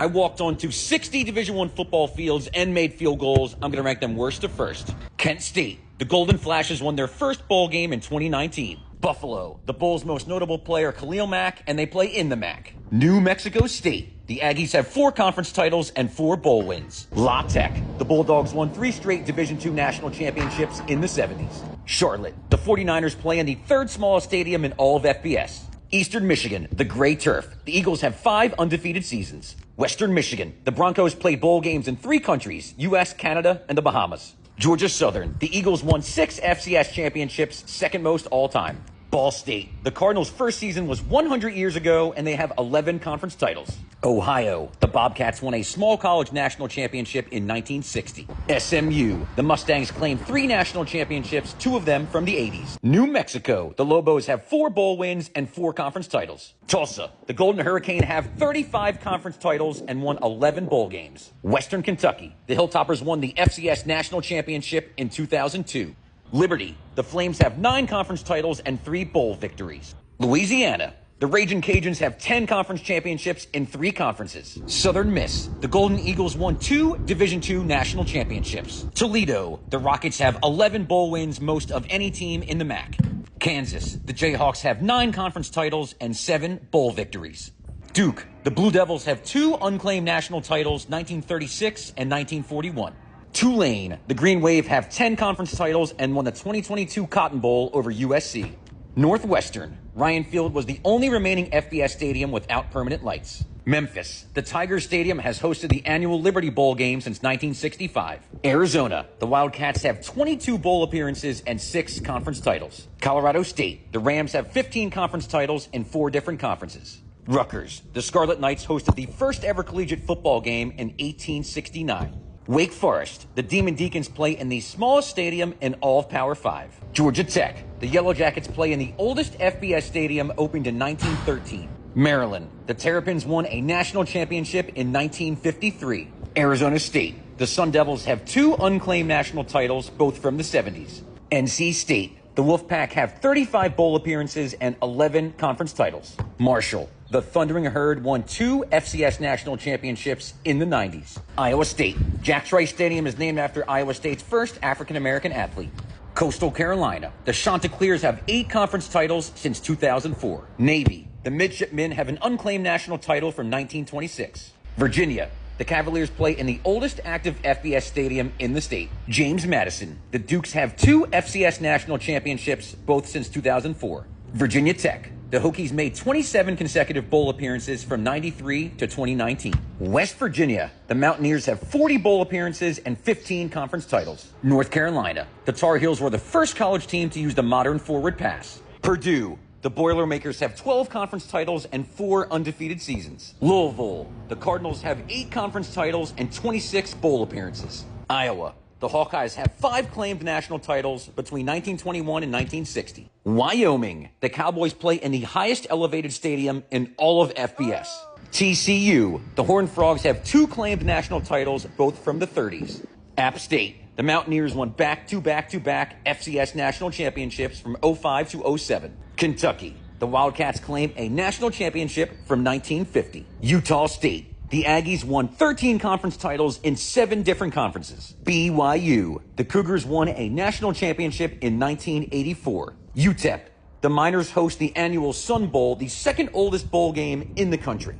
I walked onto 60 Division I football fields and made field goals. I'm going to rank them worst to first. Kent State. The Golden Flashes won their first bowl game in 2019. Buffalo. The Bulls' most notable player, Khalil Mack, and they play in the MAC. New Mexico State. The Aggies have 4 conference titles and 4 bowl wins. La Tech. The Bulldogs won 3 straight Division II national championships in the 70s. Charlotte. The 49ers play in the 3rd smallest stadium in all of FBS. Eastern Michigan. The Gray Turf. The Eagles have 5 undefeated seasons. Western Michigan. The Broncos played bowl games in 3 countries, U.S., Canada, and the Bahamas. Georgia Southern. The Eagles won 6 FCS championships, second most all time. Ball State. The Cardinals' first season was 100 years ago, and they have 11 conference titles. Ohio. The Bobcats won a small college national championship in 1960. SMU. The Mustangs claimed 3 national championships, 2 of them from the 80s. New Mexico. The Lobos have 4 bowl wins and 4 conference titles. Tulsa. The Golden Hurricane have 35 conference titles and won 11 bowl games. Western Kentucky. The Hilltoppers won the FCS national championship in 2002. Liberty. The Flames have 9 conference titles and 3 bowl victories. Louisiana. The Ragin' Cajuns have 10 conference championships in 3 conferences. Southern Miss. The Golden Eagles won 2 Division II national championships. Toledo. The Rockets have 11 bowl wins, most of any team in the MAC. Kansas. The Jayhawks have 9 conference titles and 7 bowl victories. Duke. The Blue Devils have 2 unclaimed national titles, 1936 and 1941. Tulane. The Green Wave have 10 conference titles and won the 2022 Cotton Bowl over USC. Northwestern. Ryan Field was the only remaining FBS stadium without permanent lights. Memphis. The Tigers Stadium has hosted the annual Liberty Bowl game since 1965. Arizona. The Wildcats have 22 bowl appearances and 6 conference titles. Colorado State. The Rams have 15 conference titles in 4 different conferences. Rutgers. The Scarlet Knights hosted the first ever collegiate football game in 1869. Wake Forest. The Demon Deacons play in the smallest stadium in all of Power 5. Georgia Tech. The Yellow Jackets play in the oldest FBS stadium, opened in 1913. Maryland. The Terrapins won a national championship in 1953. Arizona State. The Sun Devils have 2 unclaimed national titles, both from the 70s. NC State. The Wolfpack have 35 bowl appearances and 11 conference titles. Marshall. The Thundering Herd won 2 FCS national championships in the 90s. Iowa State. Jack Trice Stadium is named after Iowa State's first African-American athlete. Coastal Carolina. The Chanticleers have 8 conference titles since 2004. Navy. The Midshipmen have an unclaimed national title from 1926. Virginia. The Cavaliers play in the oldest active FBS stadium in the state. James Madison. The Dukes have 2 FCS national championships, both since 2004. Virginia Tech. The Hokies made 27 consecutive bowl appearances from 93 to 2019. West Virginia. The Mountaineers have 40 bowl appearances and 15 conference titles. North Carolina. The Tar Heels were the first college team to use the modern forward pass. Purdue. The Boilermakers have 12 conference titles and 4 undefeated seasons. Louisville. The Cardinals have 8 conference titles and 26 bowl appearances. Iowa. The Hawkeyes have 5 claimed national titles between 1921 and 1960. Wyoming. The Cowboys play in the highest elevated stadium in all of FBS. TCU. The Horned Frogs have 2 claimed national titles, both from the 30s. App State. The Mountaineers won back-to-back-to-back FCS national championships from 05 to 07. Kentucky. The Wildcats claim a national championship from 1950. Utah State. The Aggies won 13 conference titles in 7 different conferences. BYU. The Cougars won a national championship in 1984. UTEP. The Miners host the annual Sun Bowl, the second oldest bowl game in the country.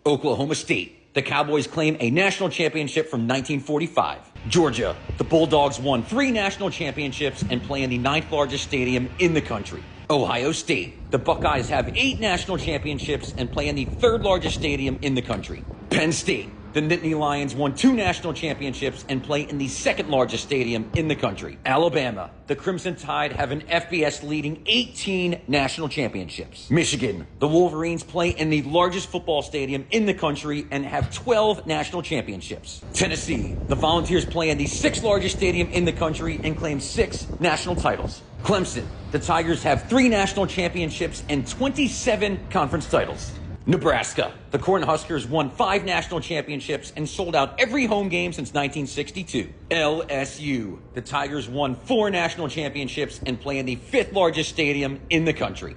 Oklahoma State. The Cowboys claim a national championship from 1945. Georgia. The Bulldogs won 3 national championships and play in the 9th largest stadium in the country. Ohio State. The Buckeyes have 8 national championships and play in the 3rd largest stadium in the country. Penn State. The Nittany Lions won 2 national championships and play in the 2nd largest stadium in the country. Alabama. The Crimson Tide have an FBS leading 18 national championships. Michigan. The Wolverines play in the largest football stadium in the country and have 12 national championships. Tennessee. The Volunteers play in the 6th largest stadium in the country and claim 6 national titles. Clemson. The Tigers have 3 national championships and 27 conference titles. Nebraska. The Cornhuskers won 5 national championships and sold out every home game since 1962. LSU. The Tigers won 4 national championships and play in the 5th largest stadium in the country.